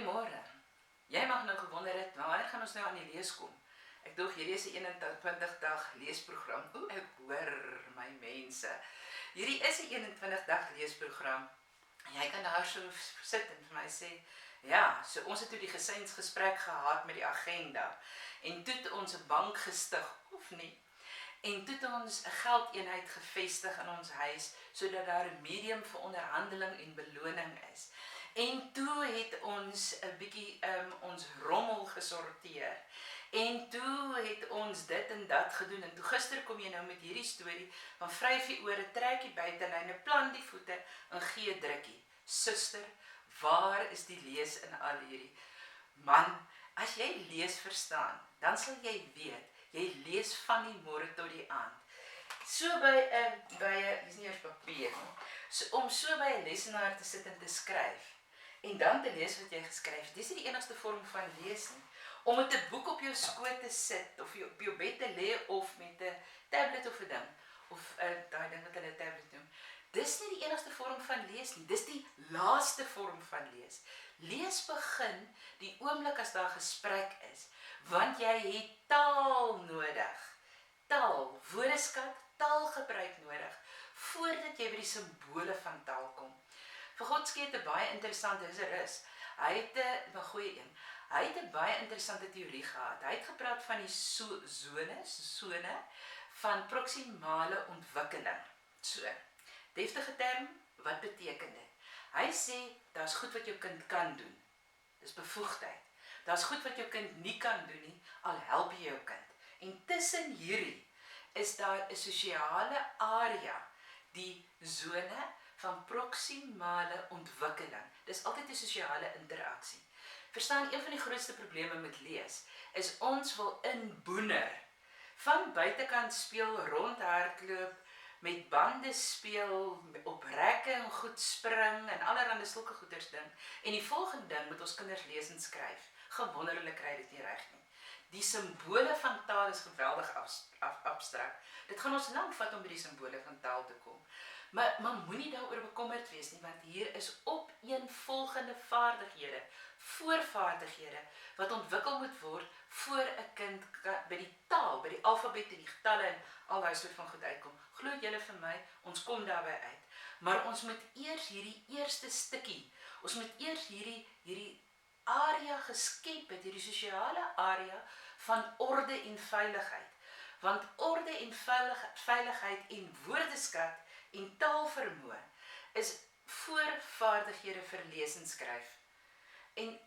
Goeiemôre. Jy mag nou gewonder het, wanneer gaan ons nou aan die lees kom? Ek dink hierdie is 'n 21-dag leesprogram. Ek hoor my mense. Hierdie is 'n 21-dag leesprogram. Jy kan daar so sit en vir my sê, ja, so ons het toe die gesinsgesprek gehad met die agenda. En toe het ons 'n bank gestig, of nie? En toe het ons 'n geldeenheid gevestig in ons huis, sodat daar 'n medium vir onderhandeling en beloning is. En toe het ons 'n bietjie ons rommel gesorteer. En toe het ons dit en dat gedoen. En toe gister kom jy nou met hierdie storie van vryf die ore, trek die buitelyne, plant die voete en gee 'n drukkie. Suster, waar is die lees in al hierdie? Man, as jy lees verstaan, dan sal jy weet, jy lees van die môre tot die aand. So by 'n, dis nie eers papier nie, om so by 'n lesenaar te sit en te skryf, en dan te lees wat jy geskryf het, dis nie die enigste vorm van lees nie. Om met 'n boek op jou skoot te sit, of op jou bed te lê, of met 'n tablet of 'n ding, of daai ding wat hulle 'n tablet noem, dis nie die enigste vorm van lees nie, dis die laaste vorm van lees. Lees begin die oomblik as daar gesprek is, want jy het taal nodig. Taal, woordeskat, taalgebruik nodig, voordat jy by die simbole van taal kom. Vir Godskei het 'n baie interessante, is 'n rus. Hy het 'n baie interessante teorie gehad. Hy het gepraat van die sone van proksimale ontwikkeling. So, deftige term, wat beteken dit? Hy sê, daar's goed wat jou kind kan doen. Dis bevoegdheid. Daar's goed wat jou kind nie kan doen nie, al help jy jou kind. En tussen hierdie is daar 'n sosiale area, die sone van proksimale ontwikkeling. Dis altyd 'n sosiale interaksie. Verstaan, een van die grootste probleme met lees, is ons wil inboener. Van buitekant speel, rondhardloop, met bande speel, op rekke en goed spring, en allerhande sulke goeders ding. En die volgende ding moet ons kinders lees en skryf. Gewonder hulle kry dit nie reg nie. Die simbole van taal is geweldig abstrakt. Dit gaan ons lank vat om by die simbole van taal te kom. Maar moenie daaroor bekommerd wees nie, want hier is opeenvolgende vaardighede, voorvaardighede, wat ontwikkel moet word, voor 'n kind by die taal, by die alfabet en die getalle en al daai soort van goed uitkom. Glo julle vir my, ons kom daarby uit. Maar ons moet eers hierdie eerste stukkie, ons moet eers hierdie area geskep het, hierdie sosiale area van orde en veiligheid. Want orde en veiligheid en woordeskat en taalvermoë is voorvaardighede vir lees en skryf. En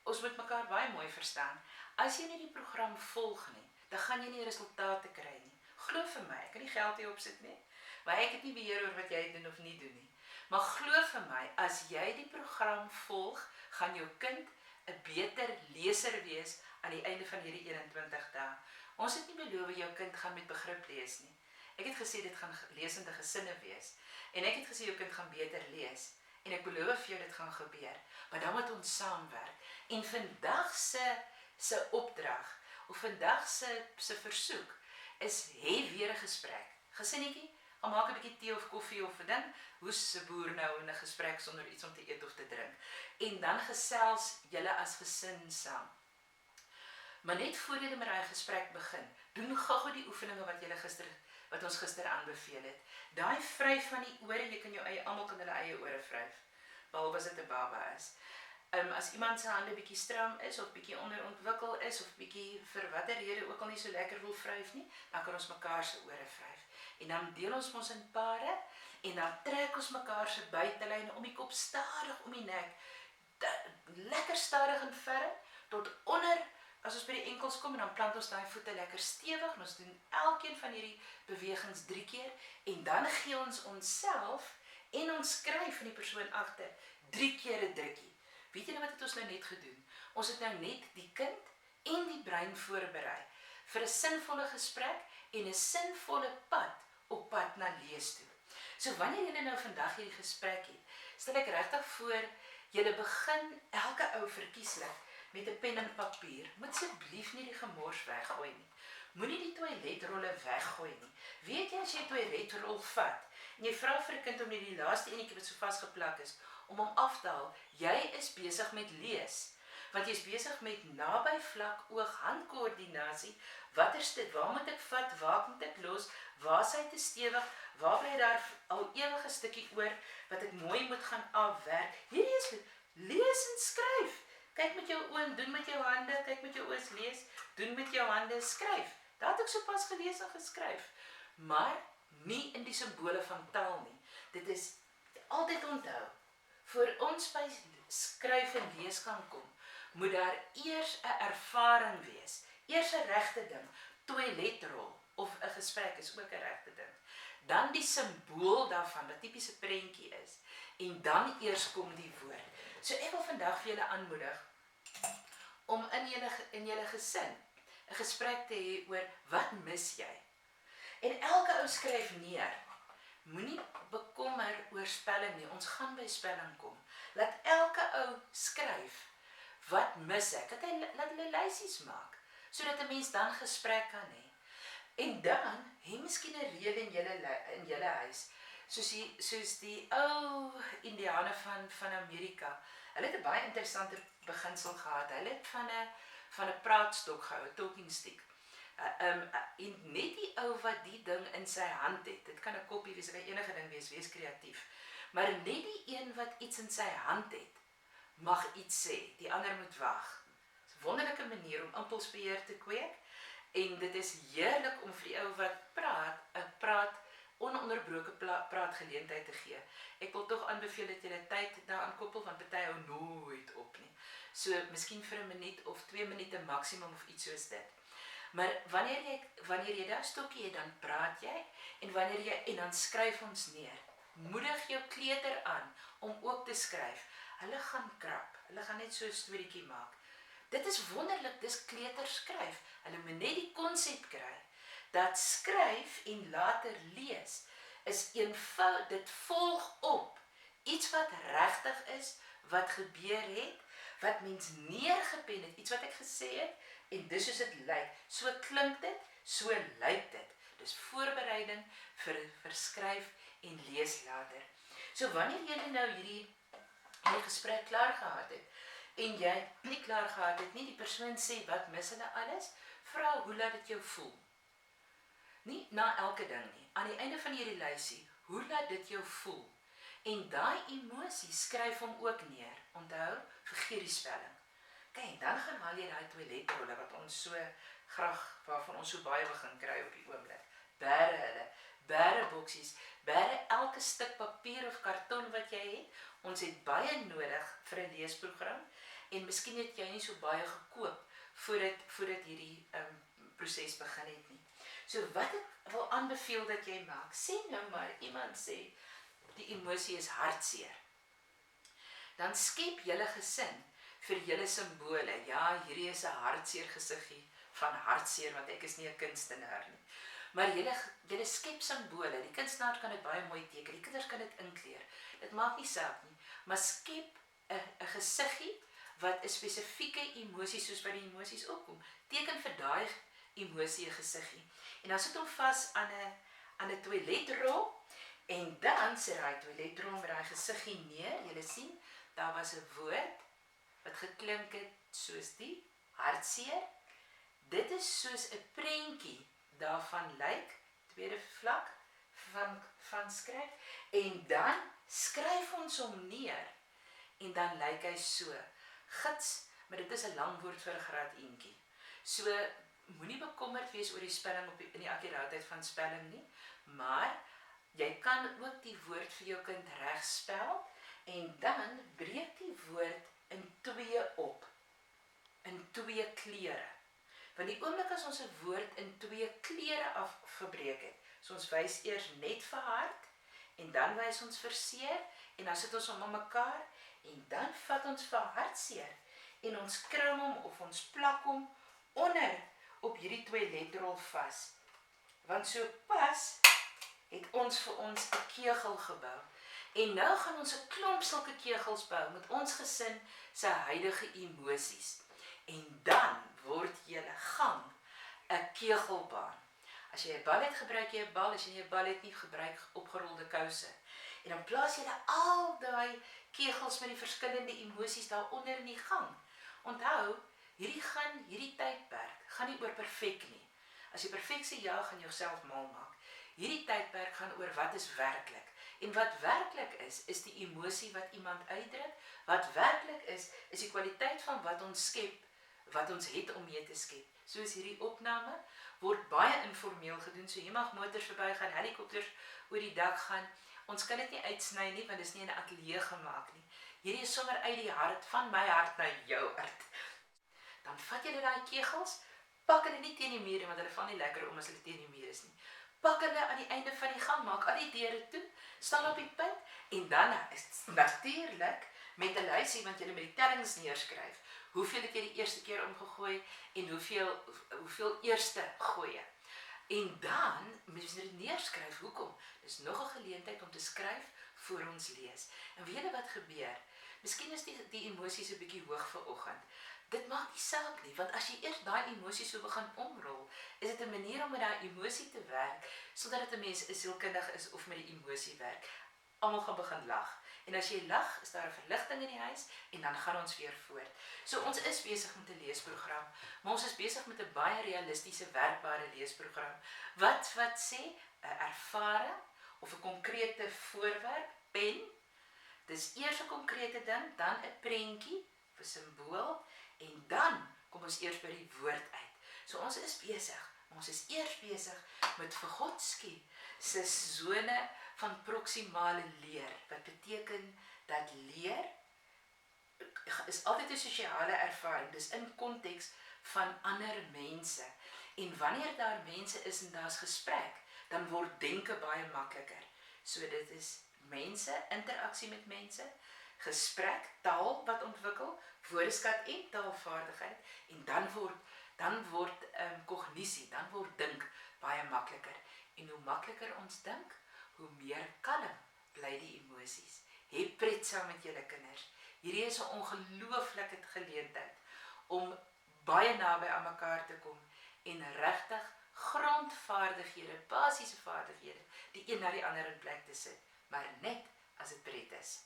ons moet mekaar baie mooi verstaan. As jy nie die program volg nie, dan gaan jy nie resultate kry nie. Glo vir my, ek kan nie geld hier opsit nie, maar ek het nie beheer oor wat jy doen of nie doen nie. Maar glo vir my, as jy die program volg, gaan jou kind 'n beter leser wees aan die einde van hierdie 21 dae. Ons het nie beloof jou kind gaan met begrip lees nie. Ek het gesê dit gaan lesende gesinne wees. En ek het gesê jou kind gaan beter lees. En ek beloof vir jou dit gaan gebeur. Maar dan moet ons saamwerk. En vandag se opdrag, of vandag se versoek, is hê weer 'n gesprek. Gesinnetjie, al maak 'n bietjie tee of koffie of 'n ding, hoes 'n boer nou in 'n gesprek sonder iets om te eet of te drink. En dan gesels julle as gesin saam. Maar net voor jy met daai gesprek begin, doen gou die oefeninge wat ons gister aanbeveel het. Daai vryf van die ore, jy kan almal kan hulle eie ore vryf, behalwe as dit 'n baba is. As iemand se hande bietjie stram is, of bietjie onderontwikkel is, of bietjie vir watter rede ook al nie so lekker wil vryf nie, dan kan ons mekaar se ore vryf. En dan deel ons in pare, en dan trek ons mekaar se buitelyne om die kop stadig om die nek, lekker stadig en ferm, tot onder. As ons by die enkels kom, en dan plant ons daai voete lekker stewig, en ons doen elkeen van hierdie bewegings 3 keer, en dan gee ons onsself, en ons skryf van die persoon agter, 3 keer 'n drukkie. Weet jy nou wat het ons nou net gedoen? Ons het nou net die kind en die brein voorberei, vir 'n sinvolle gesprek, en 'n sinvolle op pad na lees toe. So wanneer julle nou vandag hierdie gesprek het, stel ek regtig voor, julle begin elke ou verkieslik, met 'n pen en papier, moet asseblief nie die gemors weggooi nie. Moenie die toiletrolle weggooi nie. Weet jy as jy 'n toiletrol vat, en jy vra vir 'n kind om net die laaste enetjie wat so vasgeplak is, om hom af te haal. Jy is besig met lees. Want jy is besig met naby vlak oog-handkoördinasie. Wat is dit? Waar moet ek vat? Waar moet ek los? Waar is hy te stewig? Waar bly daar al ewige stukkie oor wat ek mooi moet gaan afwerk? Hierdie is lees en skryf. Kyk met jou oë, doen met jou hande, kyk met jou oë, lees, doen met jou hande, skryf. Daar het ek sopas gelees en geskryf. Maar nie in die simbole van taal nie. Dit is altyd onthou. Voor ons by skryf en lees kan kom, moet daar eers 'n ervaring wees. Eers 'n regte ding, toiletrol of 'n gesprek is ook 'n regte ding. Dan die simbool daarvan, wat tipies 'n prentjie is. En dan eers kom die woord. So ek wil vandag vir julle aanmoedig om in julle gesin 'n gesprek te hê oor wat mis jy? En elke ou skryf neer. Moenie bekommer oor spelling nie, ons gaan by spelling kom. Laat elke ou skryf, wat mis ek? Laat hulle lysies maak, sodat 'n mens dan gesprek kan hê. En dan, hê miskien 'n reël in julle huis, soos die ou Indiane van Amerika. Hulle het 'n baie interessante beginsel gehad. Hulle het van 'n praatstok gehou, 'n talking stick. En net die ou wat die ding in sy hand het, dit kan 'n koppie wees, dit kan enige ding wees kreatief. Maar net die een wat iets in sy hand het, mag iets sê, die ander moet wag. Dit is 'n wonderlike manier om impulsbeheer te kweek, en dit is heerlik om vir die ou wat praat, ononderbroke praatgeleentheid te gee. Ek wil tog aanbeveel dat jy tyd daaraan koppel, want party hou nooit op nie. So, miskien vir 'n minuut of 2 minute maksimum of iets soos dit. Maar wanneer jy daar stokkie het, dan praat jy, en dan skryf ons neer. Moedig jou kleuter aan om ook te skryf. Hulle gaan krap, hulle gaan net so 'n storieetjie maak. Dit is wonderlik, dis kleuterskryf. Hulle moet net die konsep kry, dat skryf en later lees, is eenvoudig, dit volg op. Iets wat regtig is, wat gebeur het, wat mens neergepen het, iets wat ek gesê het, en dis soos dit lyk. So klink dit, so lyk dit. Dis voorbereiding vir skryf en lees later. So wanneer jy nou hierdie gesprek klaar gehad het, en jy nie klaar gehad het nie, die persoon sê, wat mis hulle alles? Vra, hoe laat dit jou voel? Nie na elke ding nie. Aan die einde van hierdie lysie, hoe laat dit jou voel? En daai emosie skryf hom ook neer. Onthou, vergeet die spelling. Kyk, dan gaan haal jy daai toiletrolle wat ons so graag, waarvan ons so baie begin kry op die oomblik. Bære hulle, bære boksies, bære elke stuk papier of karton wat jy het. Ons het baie nodig vir 'n leesprogram, en miskien het jy nie so baie gekoop voordat hierdie proses begin het nie. So wat ek wil aanbeveel dat jy maak, sê nou maar, iemand sê, die emosie is hartseer. Dan skep julle gesin vir julle simbole. Ja, hierdie is 'n hartseer gesiggie van hartseer, want ek is nie 'n kunstenaar nie. Maar julle skep simbole. Die kunstenaar kan dit baie mooi teken, die kinders kan dit inkleer. Dit maak nie saak nie, maar skep 'n gesiggie wat 'n spesifieke emosie, soos wat die emosies opkom, teken vir daai emosie 'n gesiggie. En dan sit hom vas aan 'n toiletrol, en dan sit daai toiletrol met daai gesiggie neer. Julle sien, daar was 'n woord wat geklink het soos die hartseer. Dit is soos 'n prentjie daarvan lyk, tweede vlak van skryf, en dan skryf ons hom neer, en dan lyk hy so. Gids, maar dit is 'n lang woord vir 'n graad eentjie. So, moenie bekommerd wees oor die spelling in die akkuraatheid van spelling nie, maar jy kan ook die woord vir jou kind reg spel, en dan breek die woord in 2 op, in 2 kleure. Want die oomblik as ons 'n woord in 2 kleure afgebreek het, so ons wys eers net vir hart, en dan wys ons vir seer, en dan sit ons hom aan mekaar, en dan vat ons vir hartseer, en ons kram hom of ons plak hom onder op hierdie toiletrol vas. Want so pas het ons vir ons 'n kegel gebou. En nou gaan ons 'n klomp sulke kegels bou met ons gesin se huidige emosies. En dan word julle gang 'n kegelbaan. As jy 'n bal het, gebruik jy 'n bal, as jy nie 'n bal het nie, gebruik opgerolde kouse. En dan plaas jy al daai kegels met die verskillende emosies daaronder in die gang. Onthou, hierdie tydperk gaan nie oor perfek nie. As jy perfeksie jag gaan jouself mal maak. Hierdie tydperk gaan oor wat is werklik. En wat werklik is die emosie wat iemand uitdruk. Wat werklik is die kwaliteit van wat ons skep, wat ons het om mee te skep. Soos hierdie opname word baie informeel gedoen, so jy mag motors verby gaan, helikopters oor die dak gaan. Ons kan dit nie uitsny nie, want dit is nie in 'n ateljee gemaak nie. Hierdie is sommer uit die hart, van my hart na jou hart. Dan vat jy daai kegels, pak hulle nie teen die mure, want hulle val nie lekker om as hulle teen die mure is nie. Pak hulle aan die einde van die gang, maak al die deure toe, staan op die punt, en dan is natuurlik met 'n lysie, want jy met die tellings neerskryf, hoeveel het jy die eerste keer omgegooi, en hoeveel eerste gooie. En dan moet jy dit neerskryf. Hoekom? Dis nog 'n geleentheid om te skryf voor ons lees. En weet jy wat gebeur? Miskien is die emosies 'n bietjie hoog vanoggend. Dit maak nie saak nie, want as jy eers daai emosie so begin omrol, is dit 'n manier om met daai emosie te werk, sonder dat 'n mens sielkundig is of met die emosie werk. Almal gaan begin lag. En as jy lag, is daar 'n verligting in die huis, en dan gaan ons weer voort. So ons is besig met 'n leesprogram, maar ons is besig met 'n baie realistiese, werkbare leesprogram. Wat sê 'n ervaring, of 'n konkrete voorwerp, pen, dis eers 'n konkrete ding, dan 'n prentjie, 'n simbool, en dan kom ons eers by die woord uit. So ons is besig, ons is eers besig met Vygotsky se sone van proksimale leer, wat beteken dat leer is altyd 'n sosiale ervaring, dis in konteks van ander mense. En wanneer daar mense is en daar's gesprek, dan word denke baie makliker. So dit is mense, interaksie met mense, gesprek, taal wat ontwikkel, woordeskat en taalvaardigheid, en dan word kognisie, dan word dink baie makliker. En hoe makliker ons dink, hoe meer kalm bly die emosies. Hê pret saam met julle kinders. Hierdie is 'n ongelooflike geleentheid om baie naby aan mekaar te kom en regtig grondvaardighede, basiese vaardighede, die een na die ander in plek te sit, maar net as dit pret is.